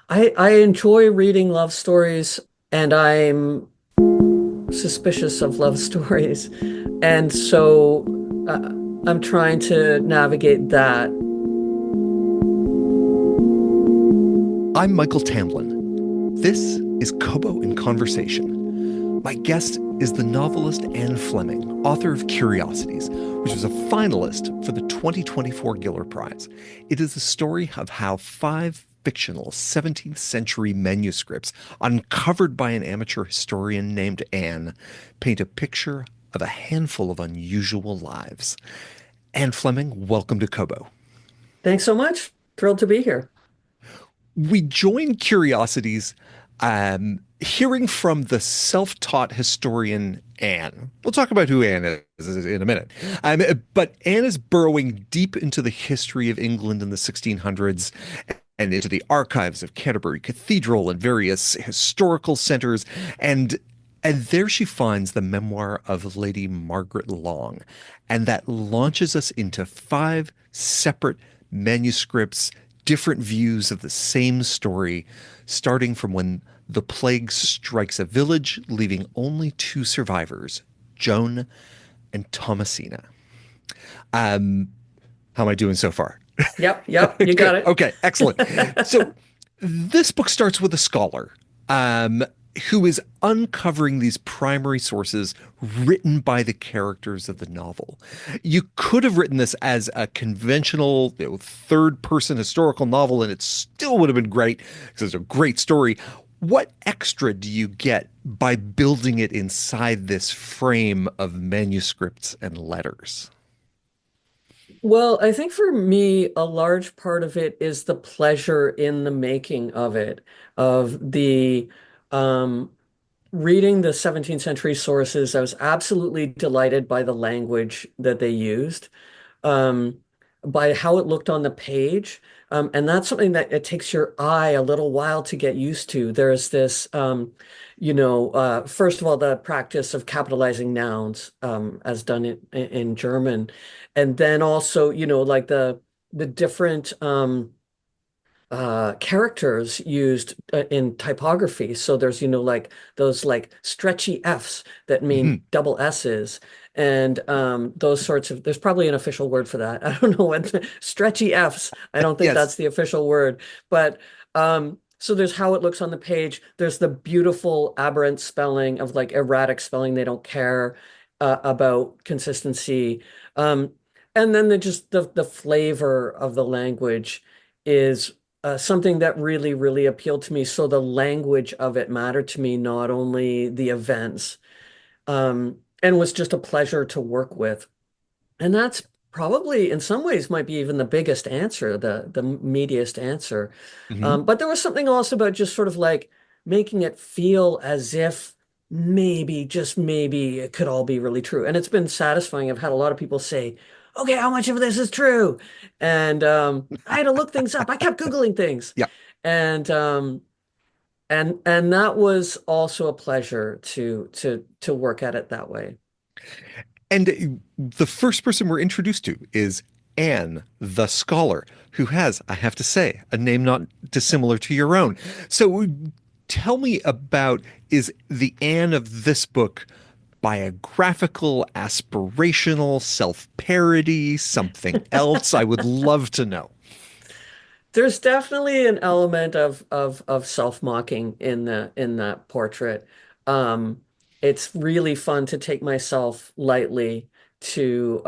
I enjoy reading love stories, and I'm suspicious of love stories. And so I'm trying to navigate that. I'm Michael Tamblin. This is Kobo in Conversation. My guest is the novelist Anne Fleming, author of Curiosities, which was a finalist for the 2024 Giller Prize. It is the story of how five fictional 17th century manuscripts, uncovered by an amateur historian named Anne, paint a picture of a handful of unusual lives. Anne Fleming, welcome to Kobo. Thanks so much. Thrilled to be here. We join Curiosities hearing from the self-taught historian Anne. We'll talk about who Anne is in a minute. But Anne is burrowing deep into the history of England in the 1600s and into the archives of Canterbury Cathedral and various historical centers. And there she finds the memoir of Lady Margaret Long. And that launches us into five separate manuscripts, different views of the same story, starting from when the plague strikes a village, leaving only two survivors, Joan and Thomasina. Um, how am I doing so far? Yep, you got Good. it. Okay, excellent. So this book starts with a scholar um, who is uncovering these primary sources written by the characters of the novel. You could have written this as a conventional, third-person historical novel, and it still would have been great because it's a great story. What extra do you get by building it inside this frame of manuscripts and letters? Well, I think for me, a large part of it is the pleasure in the making of it, of the um, reading the 17th century sources. I was absolutely delighted by the language that they used, um, by how it looked on the page. And that's something that it takes your eye a little while to get used to. There's this, first of all, the practice of capitalizing nouns, as done in German. And then also, like the different characters used in typography. So there's, like those like stretchy Fs that mean Mhm. double S's and those sorts of, there's probably an official word for that. I don't know what stretchy Fs. I don't think Yes. that's the official word, but so there's how it looks on the page. There's the beautiful aberrant spelling of like erratic spelling. They don't care about consistency. Um, and then the flavor of the language is something that really, really appealed to me. So the language of it mattered to me, not only the events, and was just a pleasure to work with. And that's probably, in some ways, might be even the biggest answer, the meatiest answer. Mhm. But there was something also about just sort of like making it feel as if maybe, just maybe, it could all be really true. And it's been satisfying. I've had a lot of people say, "Okay, how much of this is true?" And I had to look things up. I kept Googling things, Yeah. and and that was also a pleasure to work at it that way. And the first person we're introduced to is Anne, the scholar, who has, I have to say, a name not dissimilar to your own. So tell me about, is the Anne of this book biographical, aspirational, self-parody, something else? I would love to know. There's definitely an element of self-mocking in that portrait. It's really fun to take myself lightly to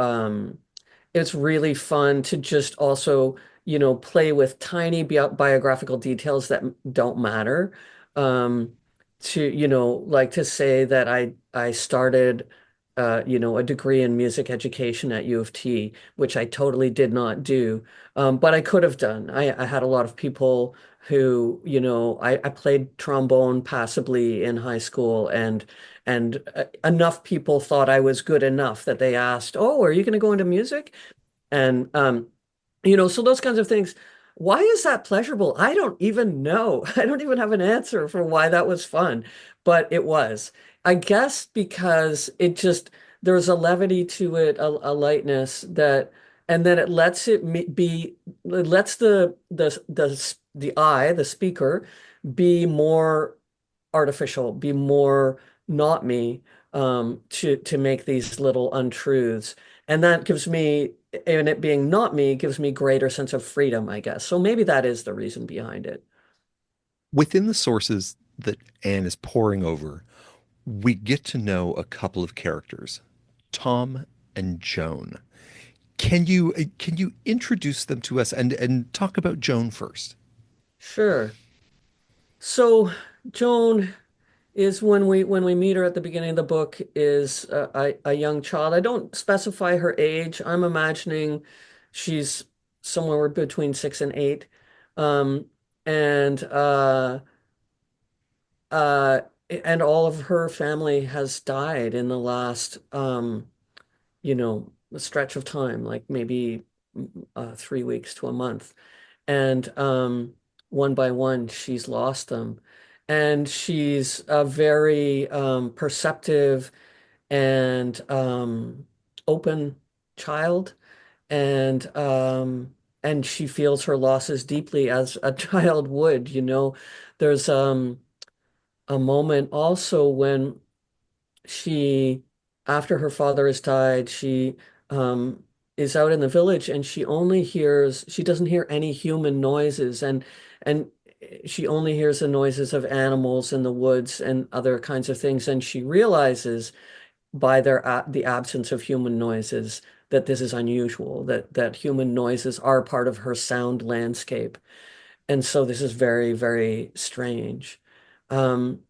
it's really fun to just also, play with tiny biographical details that don't matter. Um, like to say that I started a degree in music education at U of T, which I totally did not do. But I could have done. I had a lot of people who, I played trombone passably in high school, and enough people thought I was good enough that they asked, "Oh, are you going to go into music?" And so those kinds of things. Why is that pleasurable? I don't even know. I don't even have an answer for why that was fun, but it was. I guess because it just there's a levity to it, a lightness that, and then it lets be, it lets the I, the speaker, be more artificial, be more not me, to make these little untruths. And that gives me, and it being not me gives me greater sense of freedom, I guess. So maybe that is the reason behind it. Within the sources that Anne is poring over, we get to know a couple of characters, Tom and Joan. Can you introduce them to us and talk about Joan first? Sure. So Joan is when we meet her at the beginning of the book is a young child. I don't specify her age. I'm imagining she's somewhere between 6 and 8. Um, and uh, and all of her family has died in the last stretch of time, like maybe 3 weeks to a month. And one by one, she's lost them. And she's a very perceptive and open child. And and she feels her losses deeply as a child would, you know. There's a moment also when she, after her father has died, she um, is out in the village and she doesn't hear any human noises, and she only hears the noises of animals in the woods and other kinds of things. And she realizes by the absence of human noises that this is unusual, that human noises are part of her sound landscape. And so this is very, very strange. Um,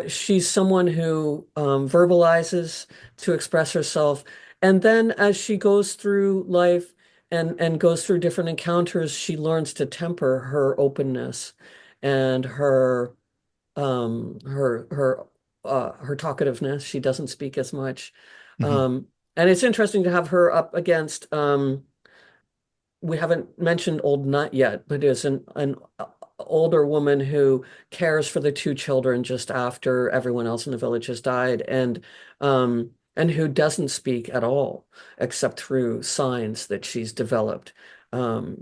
she's someone who verbalizes to express herself. And then as she goes through life and goes through different encounters, she learns to temper her openness and her talkativeness. She doesn't speak as much. Mhm. Um, and it's interesting to have her up against we haven't mentioned Old Nut yet, but is an older woman who cares for the two children just after everyone else in the village has died, and who doesn't speak at all except through signs that she's developed.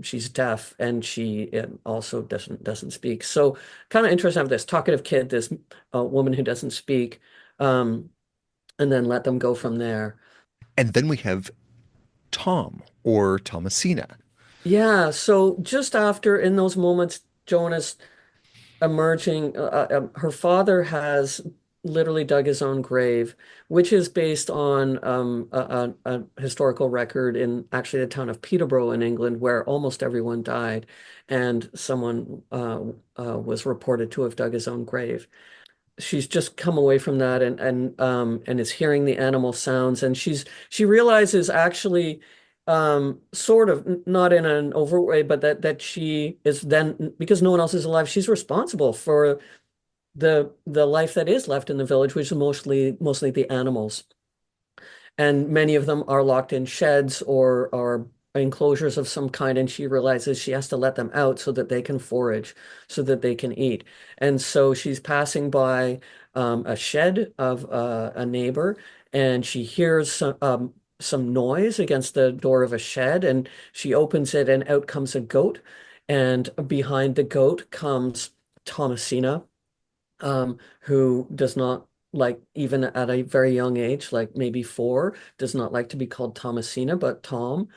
She's deaf and she also doesn't speak. So kind of interesting to have this talkative kid, this woman who doesn't speak, um, and then let them go from there. And then we have Tom or Thomasina. Yeah, so just after in those moments, Jonas emerging, her father has literally dug his own grave, which is based on a historical record in actually the town of Peterborough in England, where almost everyone died, and someone was reported to have dug his own grave. She's just come away from that and is hearing the animal sounds, and she realizes actually sort of not in an overt way, but that she is then, because no one else is alive, she's responsible for the life that is left in the village, which is mostly the animals. And many of them are locked in sheds or enclosures of some kind, and she realizes she has to let them out so that they can forage, so that they can eat. And so she's passing by a shed of a neighbor, and she hears some noise against the door of a shed, and she opens it, and out comes a goat, and behind the goat comes Thomasina, who does not like, even at a very young age, like maybe 4, does not like to be called Thomasina, but Tom.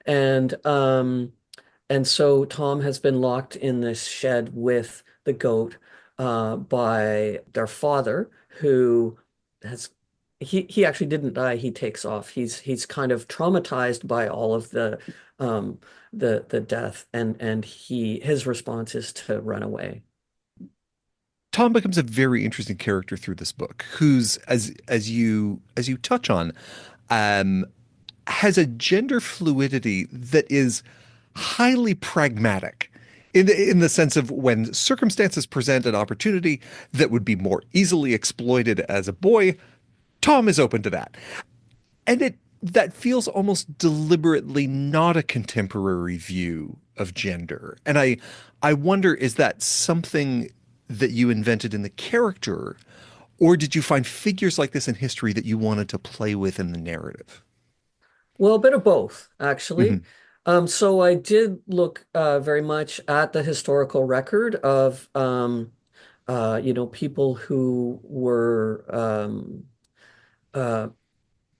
And and so Tom has been locked in this shed with the goat by their father, who has he actually didn't die. He takes off. He's kind of traumatized by all of the death, and his response is to run away. Tom becomes a very interesting character through this book, who's as you touch on, um, has a gender fluidity that is highly pragmatic in the sense of when circumstances present an opportunity that would be more easily exploited as a boy, Tom is open to that. And it that feels almost deliberately not a contemporary view of gender. And I wonder, is that something that you invented in the character, or did you find figures like this in history that you wanted to play with in the narrative? Well, a bit of both, actually. Hmm. So I did look very much at the historical record of people who were uh,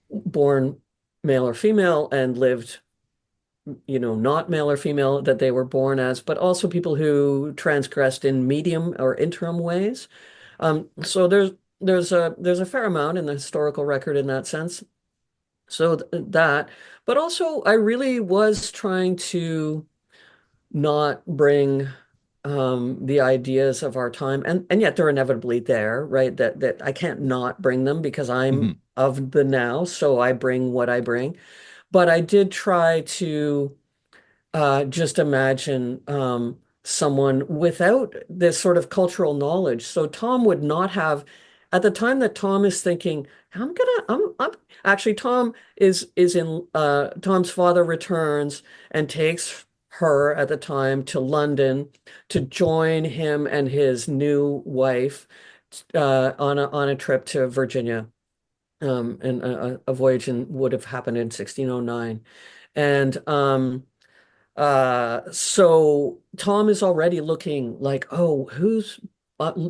born male or female and lived, not male or female that they were born as, but also people who transgressed in medium or interim ways. So there's a fair amount in the historical record in that sense. So that, but also I really was trying to not bring the ideas of our time, and yet they're inevitably there, right? That I can't not bring them because I'm Hmm. of the now, so I bring what I bring. But I did try to just imagine someone without this sort of cultural knowledge. So Tom would not have, at the time that Tom is thinking, I'm actually Tom is in Tom's father returns and takes her at the time to London to join him and his new wife on a trip to Virginia. And a voyage would have happened in 1609. And so Tom is already looking like, oh,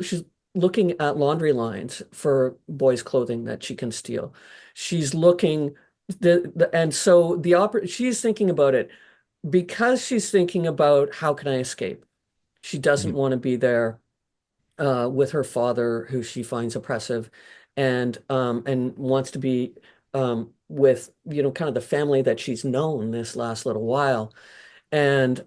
she's looking at laundry lines for boys' clothing that she can steal. She's looking and so she's thinking about it because she's thinking about how can I escape? She doesn't Hmm. want to be there with her father, who she finds oppressive, and wants to be with, kind of the family that she's known this last little while. And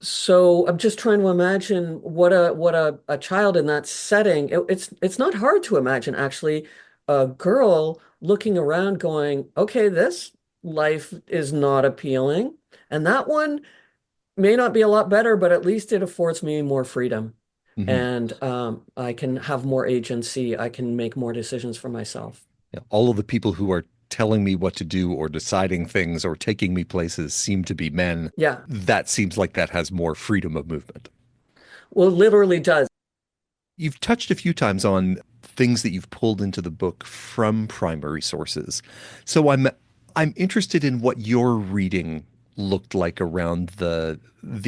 so I'm just trying to imagine what a child in that setting. It's not hard to imagine actually a girl looking around going, okay, this life is not appealing, and that one may not be a lot better, but at least it affords me more freedom, Hmm. and I can have more agency. I can make more decisions for myself. Yeah, all of the people who are telling me what to do or deciding things or taking me places seem to be men. Yeah, That seems like that has more freedom of movement. well, it literally does. You've touched a few times on things that you've pulled into the book from primary sources. So I'm interested in what your reading looked like around the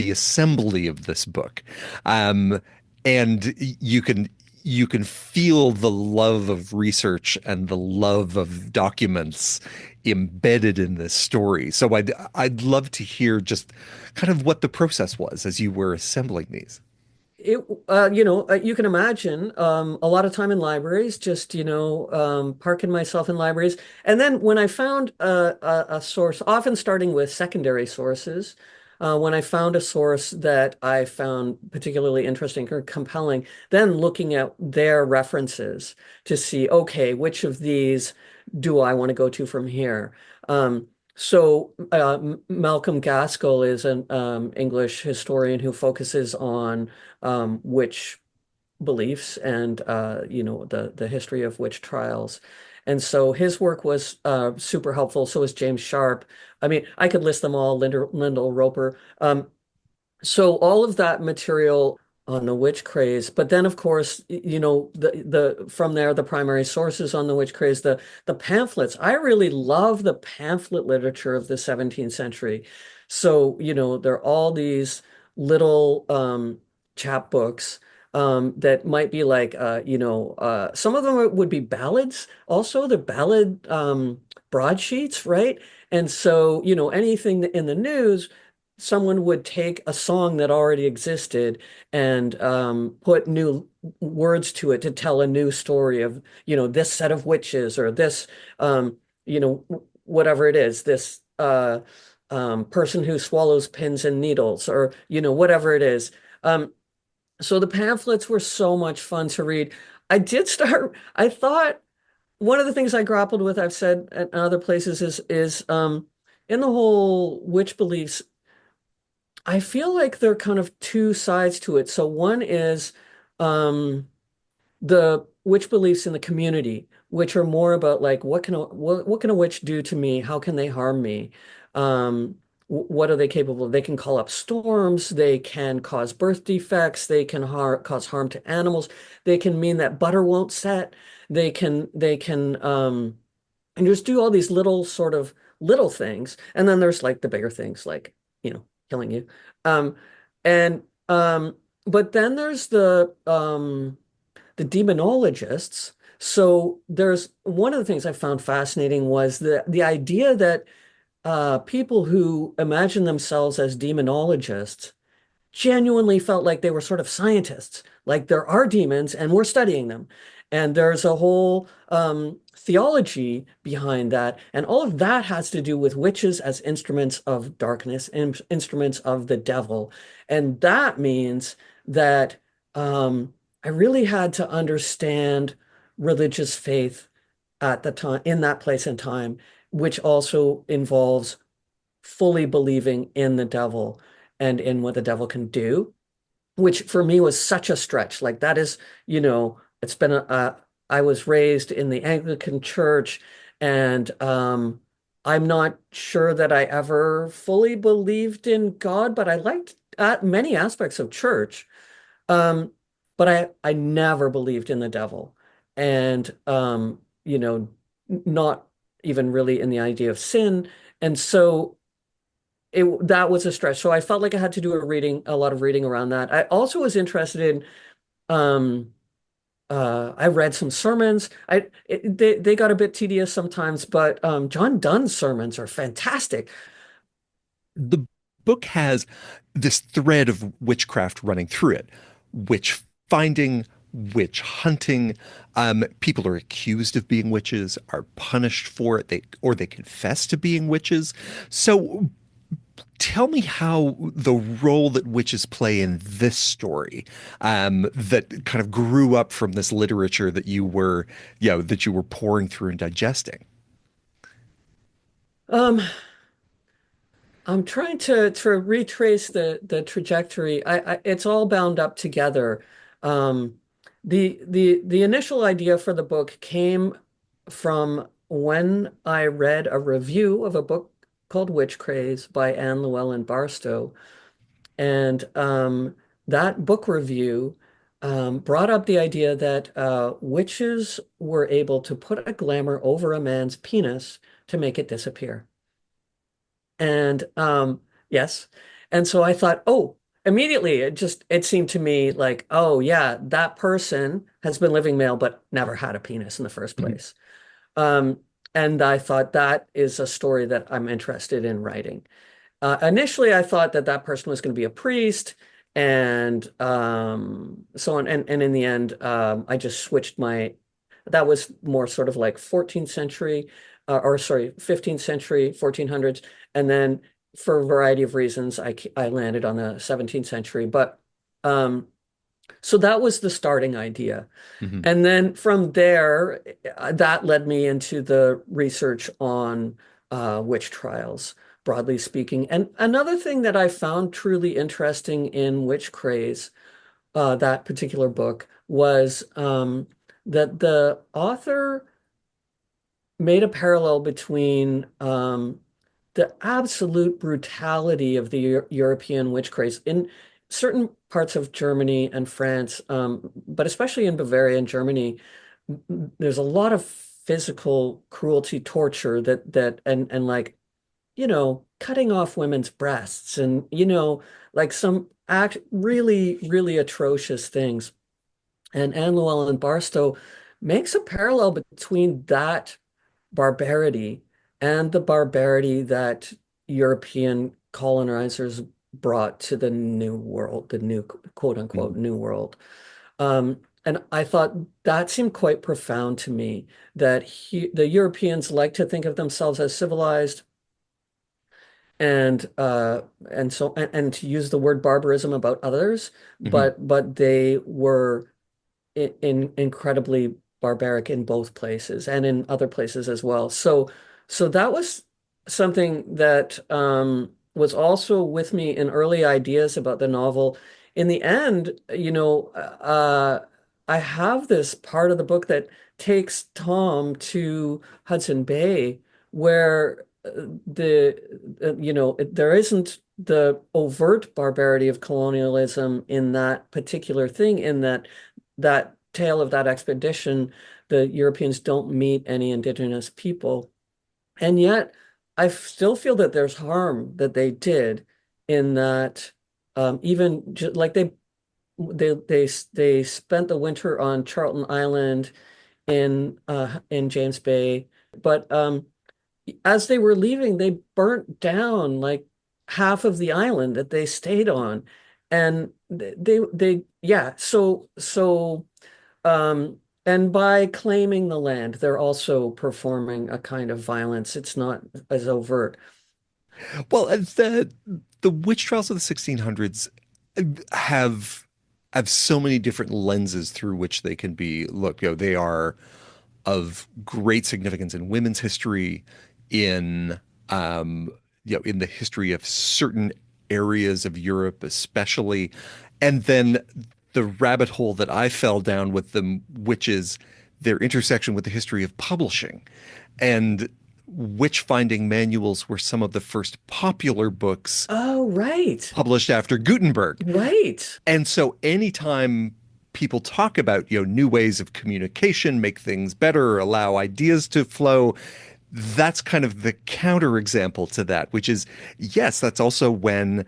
assembly of this book. Um, and you can feel the love of research and the love of documents embedded in this story. So I'd love to hear just kind of what the process was as you were assembling these. You can imagine a lot of time in libraries, just, parking myself in libraries. And then when I found a source, often starting with secondary sources, when I found a source that I found particularly interesting or compelling, then looking at their references to see, okay, which of these do I want to go to from here? Malcolm Gaskell is an English historian who focuses on witch beliefs and the history of witch trials. And so his work was super helpful. So was James Sharp. I mean, I could list them all, Lyndall Roper. So all of that material on the witch craze, but then of course, the from there the primary sources on the witch craze, the pamphlets. I really love the pamphlet literature of the 17th century. So, there are all these little chapbooks that might be like some of them would be ballads, also the ballad broadsheets, right? And so, anything in the news someone would take a song that already existed and put new words to it to tell a new story of, this set of witches or this, whatever it is, this person who swallows pins and needles or, whatever it is. So the pamphlets were so much fun to read. I thought one of the things I grappled with, I've said at other places is in the whole witch beliefs I feel like there are kind of two sides to it. So one is um, the witch beliefs in the community, which are more about like what can a witch do to me? How can they harm me? What are they capable of? They can call up storms. They can cause birth defects. They can cause harm to animals. They can mean that butter won't set. They can. and just do all these little sort of little things. And then there's like the bigger things like, killing you. Um, and but then there's the demonologists. So there's one of the things I found fascinating was the idea that people who imagine themselves as demonologists genuinely felt like they were sort of scientists, like there are demons and we're studying them. And there's a whole theology behind that. And all of that has to do with witches as instruments of darkness, instruments of the devil. And that means that I really had to understand religious faith at the time, in that place and time, which also involves fully believing in the devil and in what the devil can do, which for me was such a stretch. Like that is, it's been I was raised in the Anglican church, and I'm not sure that I ever fully believed in God, but I liked many aspects of church. Um, but I never believed in the devil, and not even really in the idea of sin. And so that was a stretch. So I felt like I had to do a lot of reading around that. I also was interested in um I read some sermons. They got a bit tedious sometimes, but John Donne's sermons are fantastic. The book has this thread of witchcraft running through it, witch finding, witch hunting. People are accused of being witches, are punished for it, they confess to being witches. So tell me how the role that witches play in this story, that kind of grew up from this literature that that you were pouring through and digesting. Um I'm trying to retrace the trajectory. It's all bound up together. Um, the initial idea for the book came from when I read a review of a book called Witch Craze by Anne Llewellyn Barstow, and that book review brought up the idea that witches were able to put a glamour over a man's penis to make it disappear. And yes. And so I thought, oh, immediately it seemed to me like, oh yeah, that person has been living male but never had a penis in the first Mhm. place. Um, and I thought that is a story that I'm interested in writing. Initially, I thought that that person was going to be a priest and so on. And in the end, I just switched that was more sort of like 14th century, or sorry, 15th century, 1400s. And then for a variety of reasons, I landed on the 17th century. But um, so that was the starting idea. Mhm. And then from there, that led me into the research on witch trials, broadly speaking. And another thing that I found truly interesting in Witch Craze, that particular book, was that the author made a parallel between the absolute brutality of the European witch craze in certain parts of Germany and France, but especially in Bavaria and Germany. There's a lot of physical cruelty, torture and like, cutting off women's breasts and, like some act really, really atrocious things. And Anne Llewellyn Barstow makes a parallel between that barbarity and the barbarity that European colonizers brought to the New World, the new quote unquote Mhm. New World. And I thought that seemed quite profound to me that the Europeans like to think of themselves as civilized and and to use the word barbarism about others, Mhm. but they were incredibly barbaric in both places and in other places as well. So that was something that was also with me in early ideas about the novel. In the end, I have this part of the book that takes Tom to Hudson Bay, where there isn't the overt barbarity of colonialism in that particular thing, in that tale of that expedition, the Europeans don't meet any indigenous people. And yet, I still feel that there's harm that they did in that even like they spent the winter on Charlton Island in James Bay, but as they were leaving, they burnt down like half of the island that they stayed on, and they yeah. And by claiming the land, they're also performing a kind of violence. It's not as overt. Well, the witch trials of the 1600s have have so many different lenses through which they can be looked. They are of great significance in women's history, in um, in the history of certain areas of Europe, especially, and then the rabbit hole that I fell down with them, which is their intersection with the history of publishing, and witch finding manuals were some of the first popular books Oh, right. published after Gutenberg. Right. And so anytime people talk about, new ways of communication, make things better, allow ideas to flow, that's kind of the counterexample to that, which is, yes, that's also when,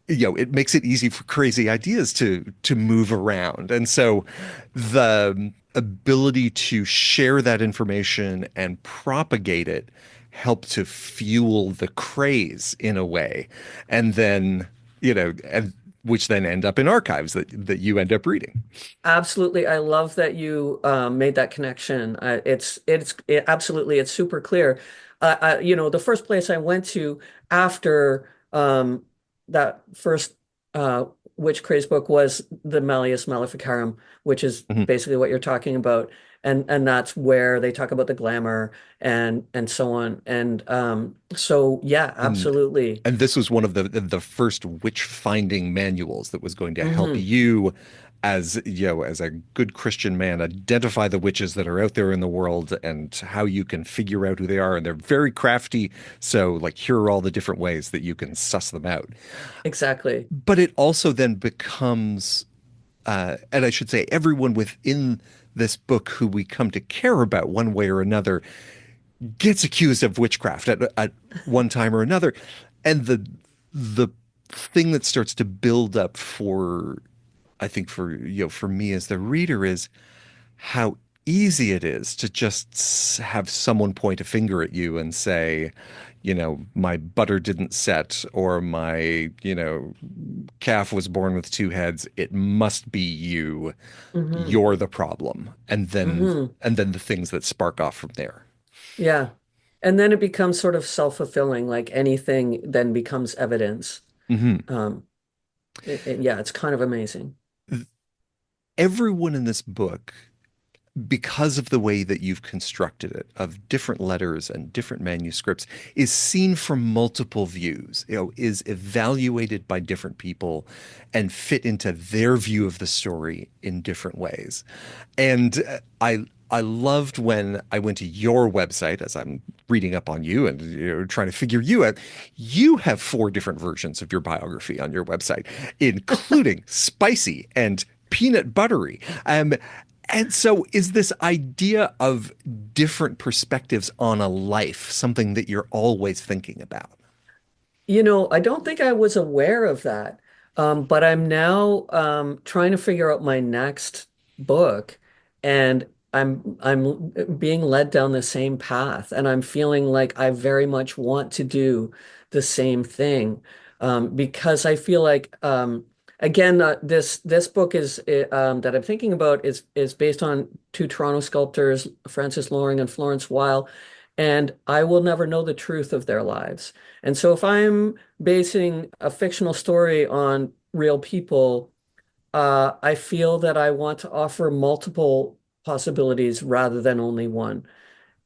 it makes it easy for crazy ideas to move around. And so the ability to share that information and propagate it help to fuel the craze in a way. And then, and which then end up in archives that you end up reading. Absolutely. I love that you made that connection. Absolutely, it's super clear. The first place I went to after that first uh, witch craze book was the Malleus Maleficarum, which is Mhm. basically what you're talking about, and that's where they talk about the glamour and so on. And so yeah, And absolutely. and this was one of the first witch finding manuals that was going to help Hmm. you as as a good Christian man identify the witches that are out there in the world and how you can figure out who they are. And they're very crafty. So like here are all the different ways that you can suss them out. Exactly. But it also then becomes and I should say everyone within this book who we come to care about one way or another gets accused of witchcraft at one time or another. And the thing that starts to build up for I think for for me as the reader is how easy it is to just have someone point a finger at you and say, my butter didn't set or my, calf was born with two heads. It must be you. Hmm. You're the problem. Hmm. And then the things that spark off from there. Yeah. And then it becomes sort of self-fulfilling, like anything then becomes evidence. Mhm. Um, yeah, it's kind of amazing. Everyone in this book, because of the way that you've constructed it, of different letters and different manuscripts, is seen from multiple views, is evaluated by different people and fit into their view of the story in different ways. And I loved when I went to your website as I'm reading up on you and trying to figure you out. You have four different versions of your biography on your website, including spicy and peanut buttery. And so is this idea of different perspectives on a life something that you're always thinking about? I don't think I was aware of that. But I'm now trying to figure out my next book, and I'm being led down the same path, and I'm feeling like I very much want to do the same thing because I feel like again this book that I'm thinking about is based on two Toronto sculptors, Francis Loring and Florence Weil, and I will never know the truth of their lives. And so if I'm basing a fictional story on real people, I feel that I want to offer multiple possibilities rather than only one.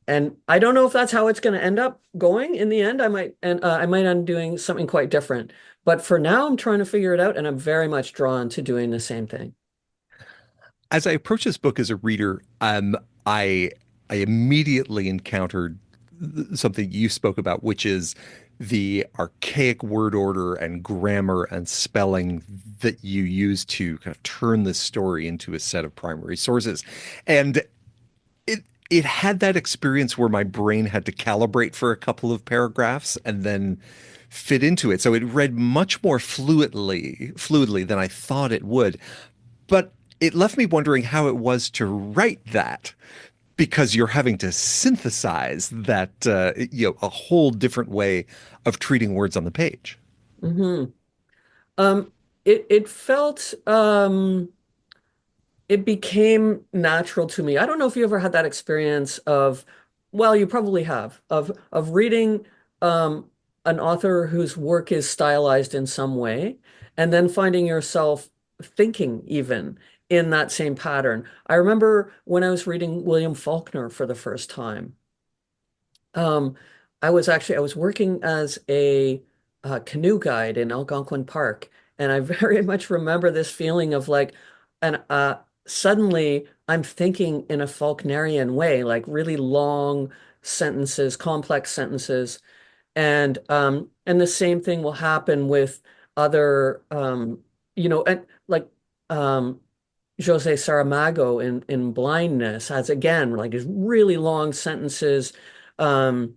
And I don't know if that's how it's going to end up going in the end. I might end up doing something quite different. But for now, I'm trying to figure it out, and I'm very much drawn to doing the same thing. As I approach this book as a reader, I I immediately encountered something you spoke about, which is the archaic word order and grammar and spelling that you use to kind of turn this story into a set of primary sources. And it had that experience where my brain had to calibrate for a couple of paragraphs and then fit into it. So it read much more fluidly than I thought it would. But it left me wondering how it was to write that because you're having to synthesize that, a whole different way of treating words on the page. Hmm. It felt it became natural to me. I don't know if you ever had that experience of, well, you probably have, of reading um, an author whose work is stylized in some way, and then finding yourself thinking even in that same pattern. I remember when I was reading William Faulkner for the first time. Um, I was working as a canoe guide in Algonquin Park, and I very much remember this feeling of like, and suddenly I'm thinking in a Faulknerian way, like really long sentences, complex sentences, and the same thing will happen with other, and like um, Jose Saramago in Blindness has again like his really long sentences. Um,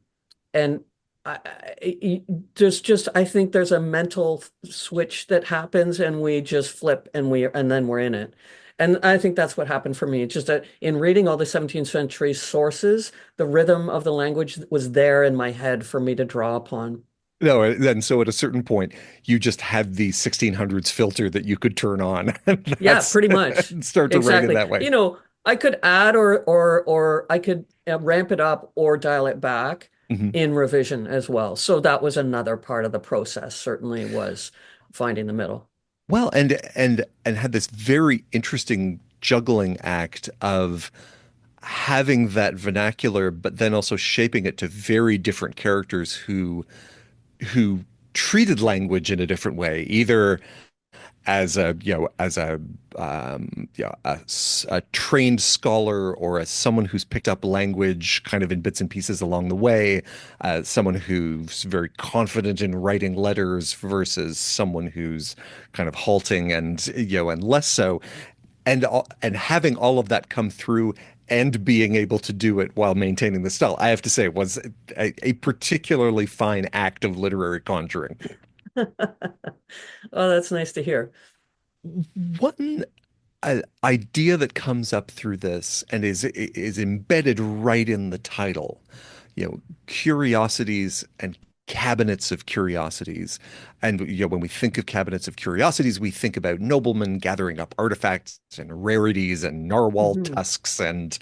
and there's just I think there's a mental switch that happens and we just flip and then we're in it. And I think that's what happened for me. It's just that in reading all the 17th century sources, the rhythm of the language was there in my head for me to draw upon. No, and so at a certain point, you just have the 1600s filter that you could turn on, and Yeah, that's pretty much. and start to write it Exactly. that way. I could add or I could ramp it up or dial it back Mhm. in revision as well. So that was another part of the process, certainly was finding the middle. Well, and had this very interesting juggling act of having that vernacular, but then also shaping it to very different characters who treated language in a different way, either as a trained scholar or as someone who's picked up language kind of in bits and pieces along the way, someone who's very confident in writing letters versus someone who's kind of halting and less so, and having all of that come through and being able to do it while maintaining the style, I have to say, was a particularly fine act of literary conjuring. Oh, that's nice to hear. One idea that comes up through this and is embedded right in the title, curiosities and cabinets of curiosities. And when we think of cabinets of curiosities, we think about noblemen gathering up artifacts and rarities and narwhal Hmm. tusks and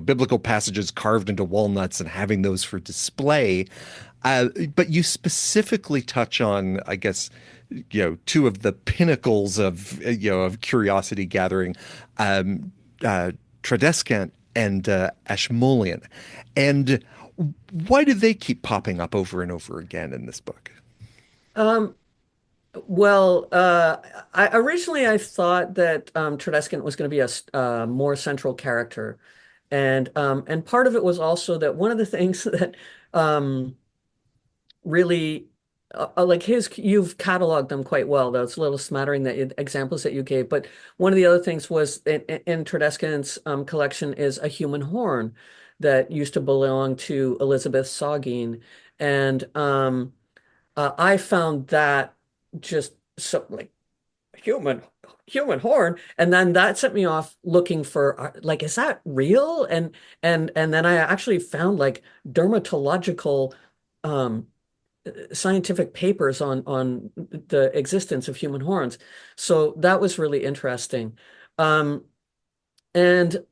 biblical passages carved into walnuts and having those for display. But you specifically touch on, I guess, two of the pinnacles of curiosity gathering, um, Tradescant and Ashmolean. And why do they keep popping up over and over again in this book? Um, well, originally I thought that Tredescant was going to be a more central character, and part of it was also that one of the things that really like his you've cataloged them quite well, those little smattering examples that you gave, but one of the other things was in Tredescant's collection is a human horn that used to belong to Elizabeth Saugeen, and I found that just so like human human horn, and then that set me off looking for like, is that real? And then I actually found like dermatological um scientific papers on the existence of human horns. So that was really interesting. Um, and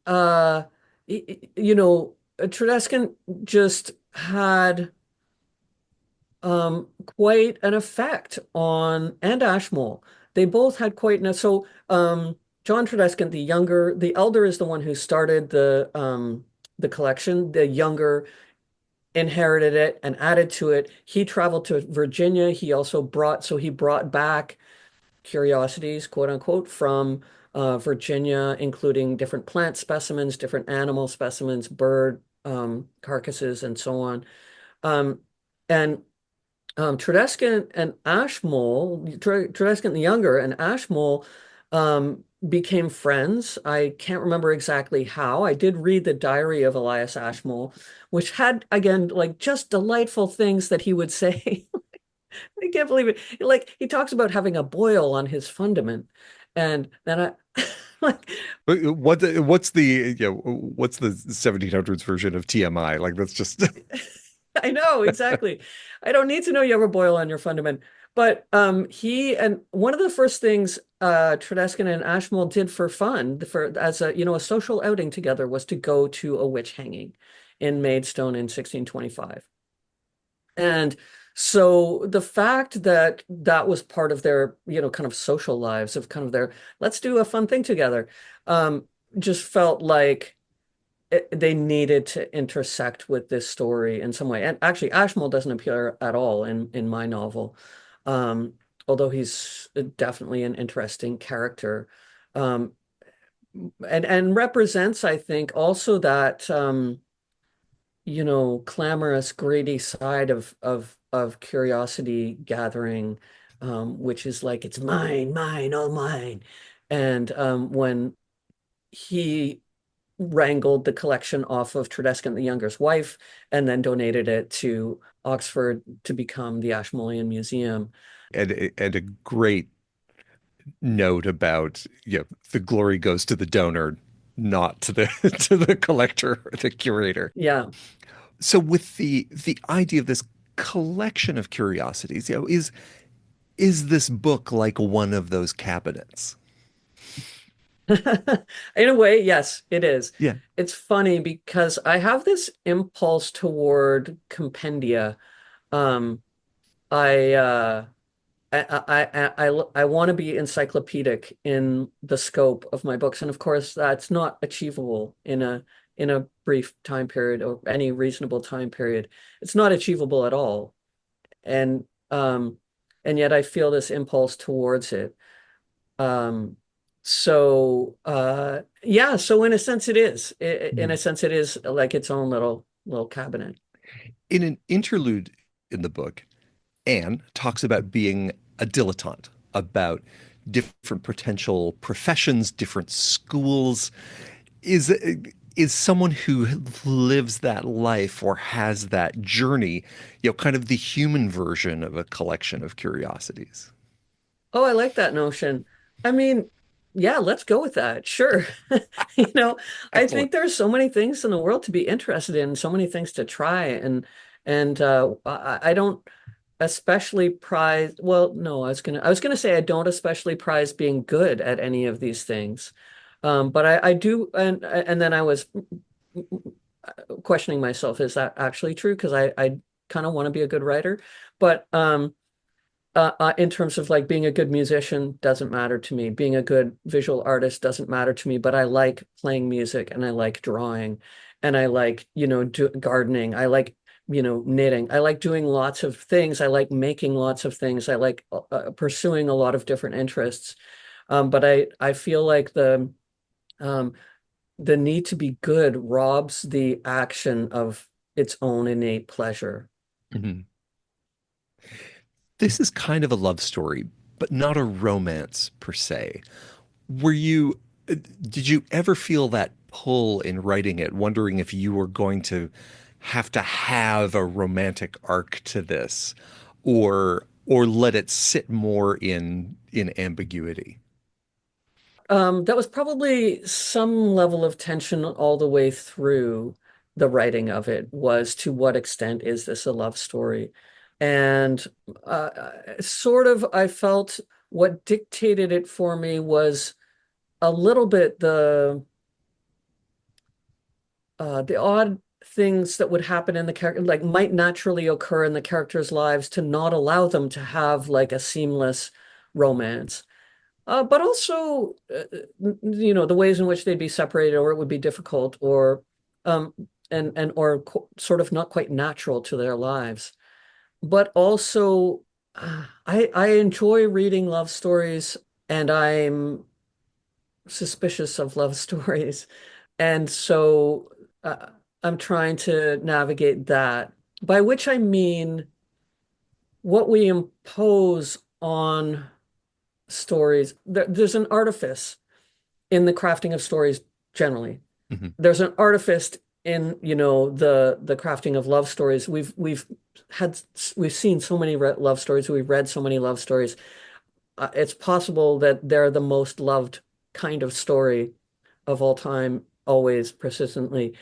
Tredescan just had quite an effect on and Ashmole. They both had quite an so John Tredescan, the elder is the one who started the collection. The younger inherited it and added to it. He traveled to Virginia. He brought back curiosities, quote unquote, from Virginia, including different plant specimens, different animal specimens, bird carcasses, and so on. Um, and Tredescant and Ashmole, Tredescant the younger and Ashmole, became friends. I can't remember exactly how. I did read the Diary of Elias Ashmole, which had, again, like just delightful things that he would say. I can't believe it. Like he talks about having a boil on his fundament. And then I like what's the 1700s version of TMI? Like that's just I know exactly. I don't need to know you have a boil on your fundament. But he and one of the first things Tredescan and Ashmole did for fun, for as a a social outing together, was to go to a witch hanging in Maidstone in 1625. And so the fact that that was part of their, kind of social lives of kind of their, let's do a fun thing together, um, just felt like they needed to intersect with this story in some way. And actually, Ashmole doesn't appear at all in my novel, um, although he's definitely an interesting character, um, and represents, I think, also that clamorous, greedy side of curiosity gathering, which is like it's mine, mine, all mine. And when he wrangled the collection off of Tredescant the Younger's wife and then donated it to Oxford to become the Ashmolean Museum. and a great note about the glory goes to the donor, not to the to the collector or the curator. Yeah. So with the idea of this collection of curiosities, is this book like one of those cabinets? In a way, yes, it is. Yeah. It's funny because I have this impulse toward compendia. Um, I I want to be encyclopedic in the scope of my books, and of course, that's not achievable in a brief time period or any reasonable time period. It's not achievable at all, and um, and yet I feel this impulse towards it. Um, yeah, so in a sense, it is. In a Mhm. sense, it is like its own little cabinet. In an interlude in the book, Anne talks about being a dilettante, about different potential professions, different schools. Is is someone who lives that life or has that journey, kind of the human version of a collection of curiosities? Oh, I like that notion. I mean, yeah, let's go with that. Sure. You know, I Excellent. think there's so many things in the world to be interested in, so many things to try, and I don't especially prize, well, no, I was gonna say I don't especially prize being good at any of these things. But I do, and then I was questioning myself, is that actually true? Because I kind of want to be a good writer, but in terms of like being a good musician doesn't matter to me. Being a good visual artist doesn't matter to me, but I like playing music and I like drawing and I like, gardening. I like, knitting. I like doing lots of things. I like making lots of things. I like pursuing a lot of different interests. But I feel like um, the need to be good robs the action of its own innate pleasure. Mhm. This is kind of a love story, but not a romance per se. Were you, did you ever feel that pull in writing it, wondering if you were going to have a romantic arc to this, or let it sit more in ambiguity? That was probably some level of tension all the way through the writing of it was to what extent is this a love story? And sort of, I felt what dictated it for me was a little bit the odd things that would happen in the character, like might naturally occur in the characters' lives to not allow them to have like a seamless romance. But also, the ways in which they'd be separated, or it would be difficult, or um, or sort of not quite natural to their lives. But also, I enjoy reading love stories, and I'm suspicious of love stories, and so I'm trying to navigate that. By which I mean what we impose on stories. There's an artifice. in the crafting of stories generally. Hmm. There's an artifice in, the crafting of love stories. Had we've seen so many love stories. We've read so many love stories. It's possible that they're the most loved kind of story of all time, always persistently.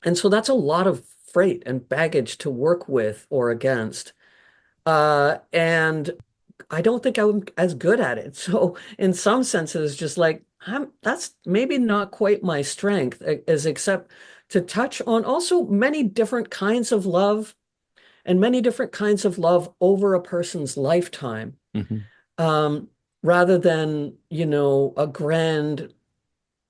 And so that's a lot of freight and baggage to work with or against. And I don't think I'm as good at it. So in some senses, just like that's maybe not quite my strength, as except to touch on also many different kinds of love and many different kinds of love over a person's lifetime. Hmm. Um, rather than, a grand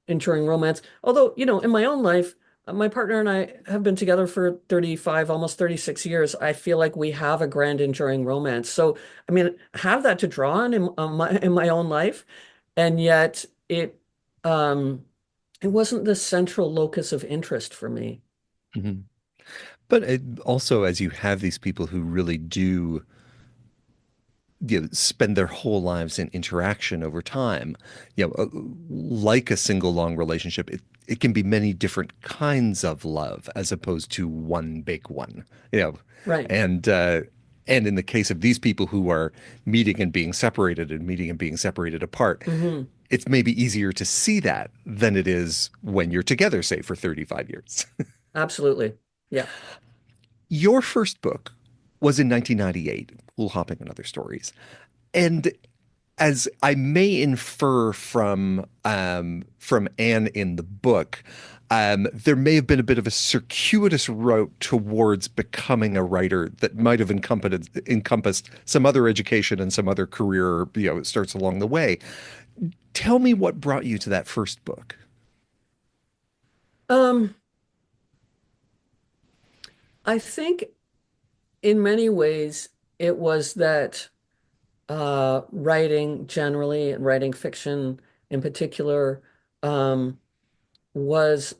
enduring romance. Although, in my own life, my partner and I have been together for 35, almost 36 years. I feel like we have a grand enduring romance. So, I mean, I have that to draw on in my own life, and yet it wasn't the central locus of interest for me. Hmm. But also, as you have these people who really do, spend their whole lives in interaction over time, like a single long relationship, it can be many different kinds of love as opposed to one big one, you know, Right. and uh, and in the case of these people who are meeting and being separated and meeting and being separated apart, Hmm. it's maybe easier to see that than it is when you're together, say, for 35 years. Absolutely. Yeah. Your first book was in 1998, Pool Hopping and Other Stories. And as I may infer from Anne in the book, there may have been a bit of a circuitous route towards becoming a writer that might have encompassed some other education and some other career, starts along the way. Tell me what brought you to that first book. Um, I think in many ways it was that writing generally and writing fiction in particular um, was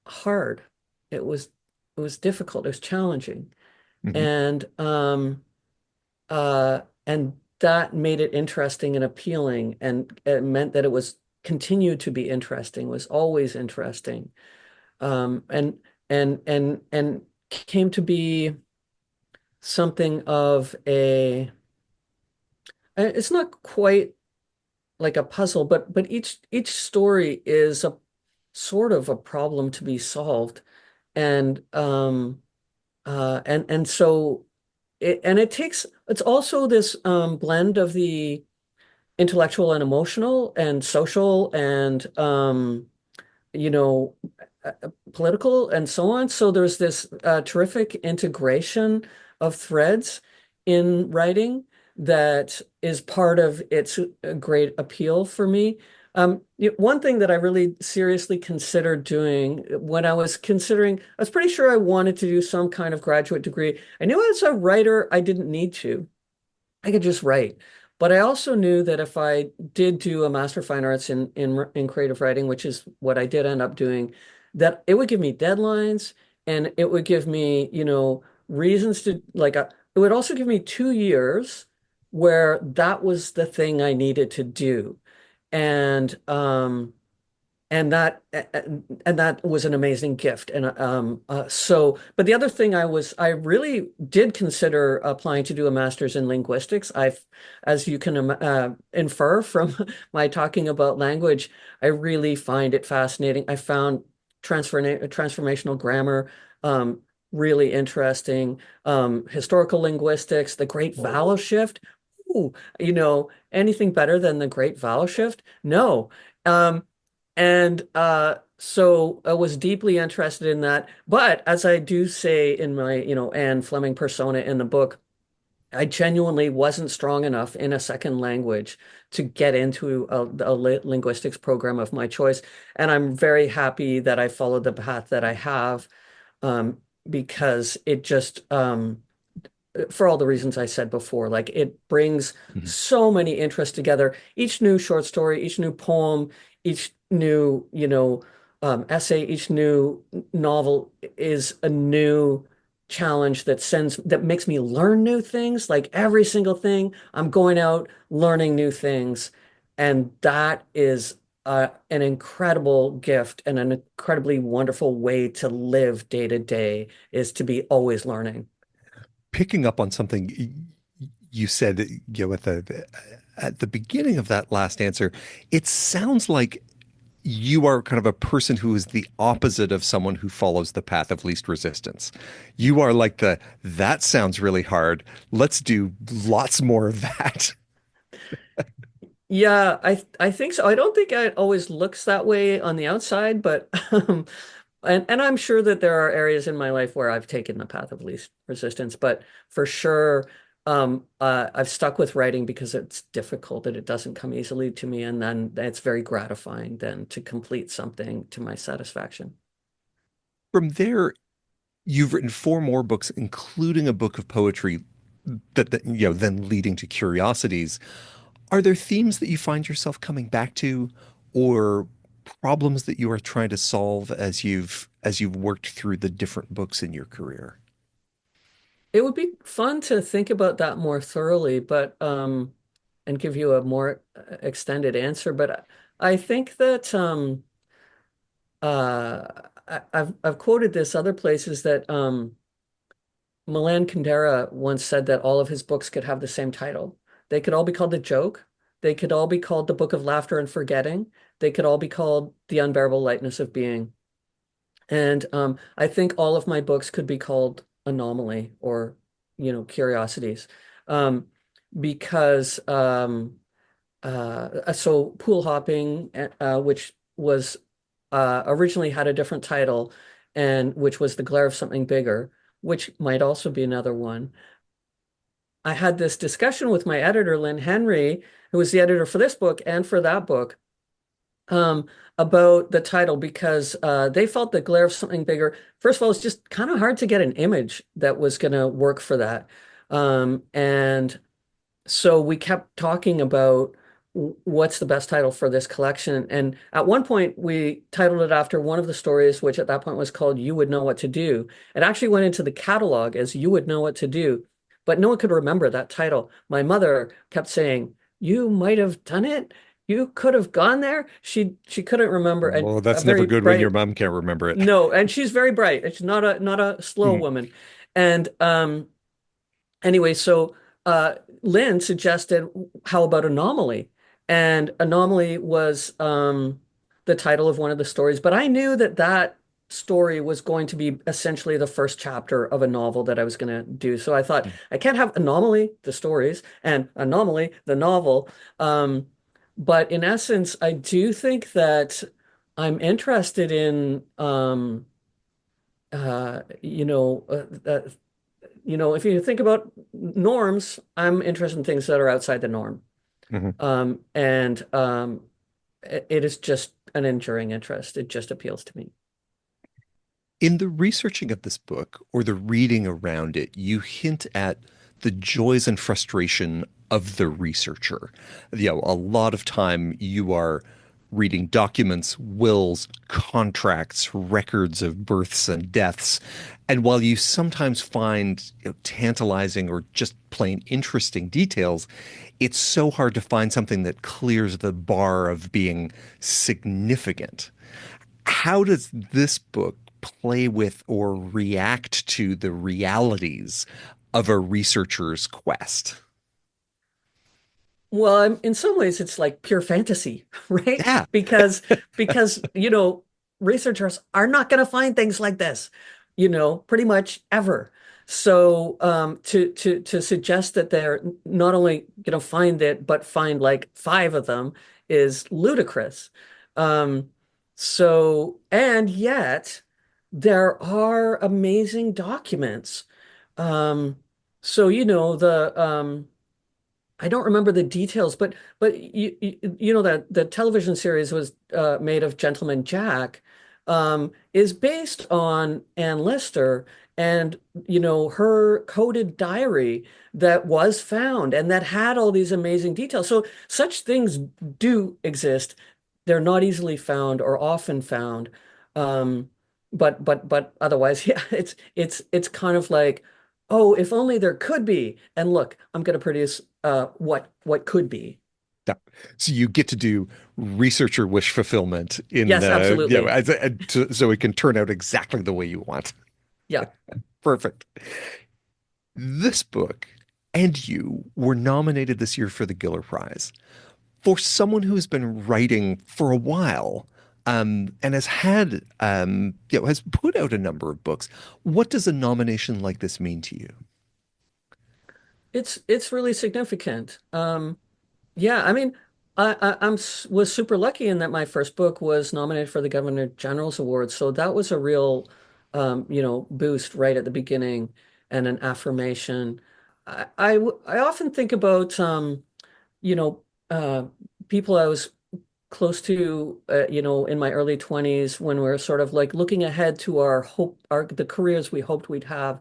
hard. It was it was difficult. It was challenging, Hmm. and that made it interesting and appealing, and it meant that it was continued to be interesting. Was always interesting, and came to be something of a. It's not quite like a puzzle, but each story is a sort of a problem to be solved, and so it's also this blend of the intellectual and emotional and social and you know, political and so on. So there's this terrific integration of threads in writing that is part of its great appeal for me. One thing that I really seriously considered doing when I was pretty sure I wanted to do some kind of graduate degree. I knew as a writer, I didn't need to. I could just write. But I also knew that if I did do a Master of Fine Arts in creative writing, which is what I did end up doing, that it would give me deadlines and it would give me, reasons to it would also give me 2 years where that was the thing I needed to do. And and that was an amazing gift. But the other thing I really did consider applying to do a master's in linguistics. As you can infer from my talking about language, I really find it fascinating. I found transformational grammar really interesting. Historical linguistics, the Great Vowel Shift. Ooh, anything better than the Great Vowel Shift? No. Um, and so I was deeply interested in that. But as I do say in my, Anne Fleming persona in the book, I genuinely wasn't strong enough in a second language to get into a linguistics program of my choice. And I'm very happy that I followed the path that I have, um, because it just, for all the reasons I said before, like it brings Hmm. so many interests together. Each new short story, each new poem, each new, essay, each new novel is a new challenge that makes me learn new things. Like every single thing, I'm going out learning new things. And that is an incredible gift and an incredibly wonderful way to live day to day is to be always learning. Picking up on something you said, at the beginning of that last answer, it sounds like you are kind of a person who is the opposite of someone who follows the path of least resistance. You are like that sounds really hard. Let's do lots more of that. Yeah, I think so. I don't think it always looks that way on the outside, but and I'm sure that there are areas in my life where I've taken the path of least resistance, but for sure, I've stuck with writing because it's difficult and it doesn't come easily to me, and then it's very gratifying then to complete something to my satisfaction. From there, you've written four more books, including a book of poetry then leading to curiosities. Are there themes that you find yourself coming back to, or problems that you are trying to solve as you've worked through the different books in your career? It would be fun to think about that more thoroughly, but and give you a more extended answer. But I think that I've quoted this other places that Milan Kundera once said that all of his books could have the same title. They could all be called The Joke. They could all be called The Book of Laughter and Forgetting. They could all be called The Unbearable Lightness of Being. And I think all of my books could be called Anomaly or, Curiosities. Um, because so Pool Hopping, which was originally had a different title, and which was The Glare of Something Bigger, which might also be another one. I had this discussion with my editor, Lynn Henry, who was the editor for this book and for that book, um, about the title because they felt the glare of something bigger. First of all, it's just kind of hard to get an image that was going to work for that. And so we kept talking about what's the best title for this collection. And at one point, we titled it after one of the stories, which at that point was called You Would Know What to Do. It actually went into the catalog as You Would Know What to Do, but no one could remember that title. My mother kept saying, You might have done it. You could have gone there. She couldn't remember. And Well, a that's never very good when your bright, mom can't remember it. no, and she's very bright. It's not a slow Mm, woman. And anyway, so Lynn suggested, how about Anomaly? And Anomaly was the title of one of the stories, but I knew that that story was going to be essentially the first chapter of a novel that I was going to do. So I thought mm. I can't have Anomaly, the stories, and Anomaly, the novel. Um, but in essence, I do think that I'm interested in if you think about norms, I'm interested in things that are outside the norm. Mhm. And it is just an enduring interest. It just appeals to me. In the researching of this book or the reading around it, you hint at the joys and frustration of the researcher. A lot of time you are reading documents, wills, contracts, records of births and deaths. And while you sometimes find tantalizing or just plain interesting details, it's so hard to find something that clears the bar of being significant. How does this book play with or react to the realities of a researcher's quest? Well, in some ways, it's like pure fantasy, right? Yeah. Because researchers are not going to find things like this, pretty much ever. So to suggest that they're not only going to find it, but find like five of them is ludicrous. Um, and yet there are amazing documents. Um, so I don't remember the details, but you know that the television series was made of Gentleman Jack, is based on Anne Lister and her coded diary that was found and that had all these amazing details. So such things do exist. They're not easily found or often found. Um, but otherwise, yeah, it's kind of like, oh, if only there could be. And look, I'm going to produce what could be. Yeah. So you get to do researcher wish fulfillment in Yes, absolutely. so it can turn out exactly the way you want. Yeah. Perfect. This book and you were nominated this year for the Giller Prize. For someone who has been writing for a while, and has had, has put out a number of books, what does a nomination like this mean to you? It's really significant. Yeah, I mean, was super lucky in that my first book was nominated for the Governor General's Award, so that was a real, boost right at the beginning and an affirmation. I often think about, you know, uh, people I was close to, in my early 20s when we're sort of like looking ahead to the careers we hoped we'd have.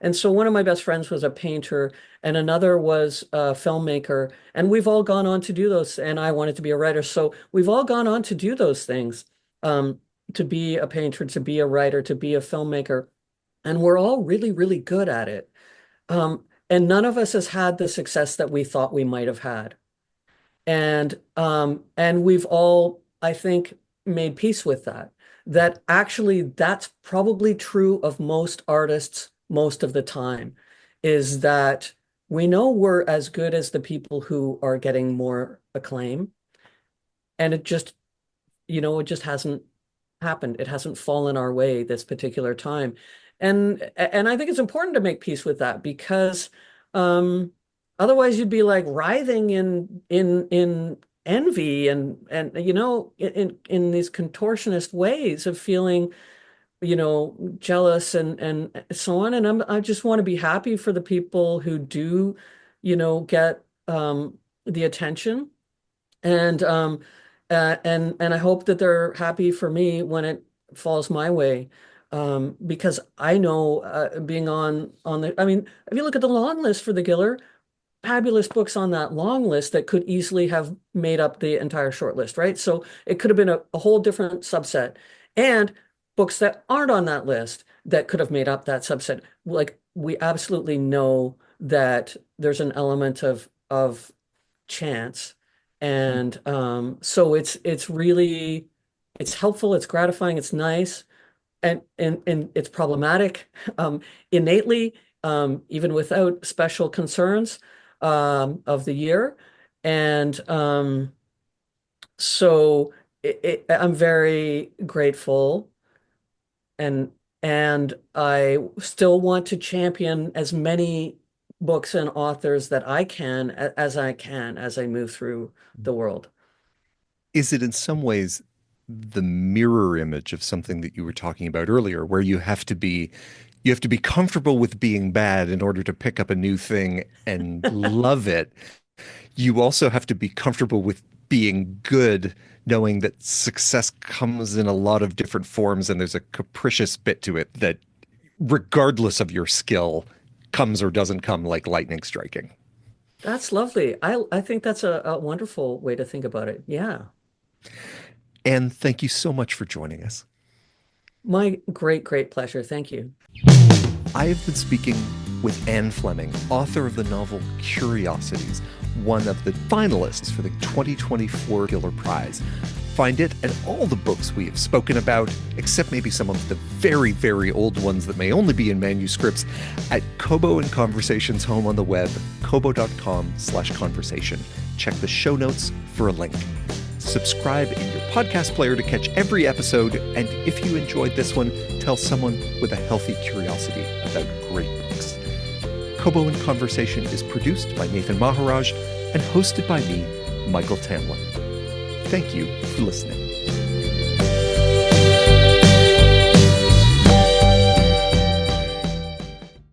And so one of my best friends was a painter, and another was a filmmaker. And we've all gone on to do those. And I wanted to be a writer. So we've all gone on to do those things, um, to be a painter, to be a writer, to be a filmmaker. And we're all really, really good at it. And none of us has had the success that we thought we might have had. And we've all, I think, made peace with that. That actually that's probably true of most artists most of the time, is that we know we're as good as the people who are getting more acclaim. And it just hasn't happened. It hasn't fallen our way this particular time. And I think it's important to make peace with that because um otherwise you'd be like writhing in envy and in these contortionist ways of feeling, jealous and so on. And I just want to be happy for the people who do, get the attention and I hope that they're happy for me when it falls my way. Because I know, being on the, I mean, if you look at the long list for the Giller, fabulous books on that long list that could easily have made up the entire short list, right? So it could have been a whole different subset. And books that aren't on that list that could have made up that subset. Like we absolutely know that there's an element of chance. And so it's really it's helpful, it's gratifying, it's nice, and it's problematic innately, even without special concerns of the year. And so I'm very grateful and and I still want to champion as many books and authors that as I can as I move through the world. Is it in some ways the mirror image of something that you were talking about earlier, where you have to be comfortable with being bad in order to pick up a new thing and love it. You also have to be comfortable with being good, knowing that success comes in a lot of different forms and there's a capricious bit to it that, regardless of your skill, comes or doesn't come like lightning striking. That's lovely. I think that's a wonderful way to think about it. Yeah. And thank you so much for joining us. My great, great pleasure. Thank you. I have been speaking with Anne Fleming, author of the novel Curiosities, one of the finalists for the 2024 Giller Prize. Find it and all the books we have spoken about, except maybe some of the very, very old ones that may only be in manuscripts, at Kobo and Conversations home on the web, kobo.com/conversation. Check the show notes for a link. Subscribe in your podcast player to catch every episode, and if you enjoyed this one, tell someone with a healthy curiosity about great books. Kobo and Conversation is produced by Nathan Maharaj and hosted by me, Michael Tamlin. Thank you for listening.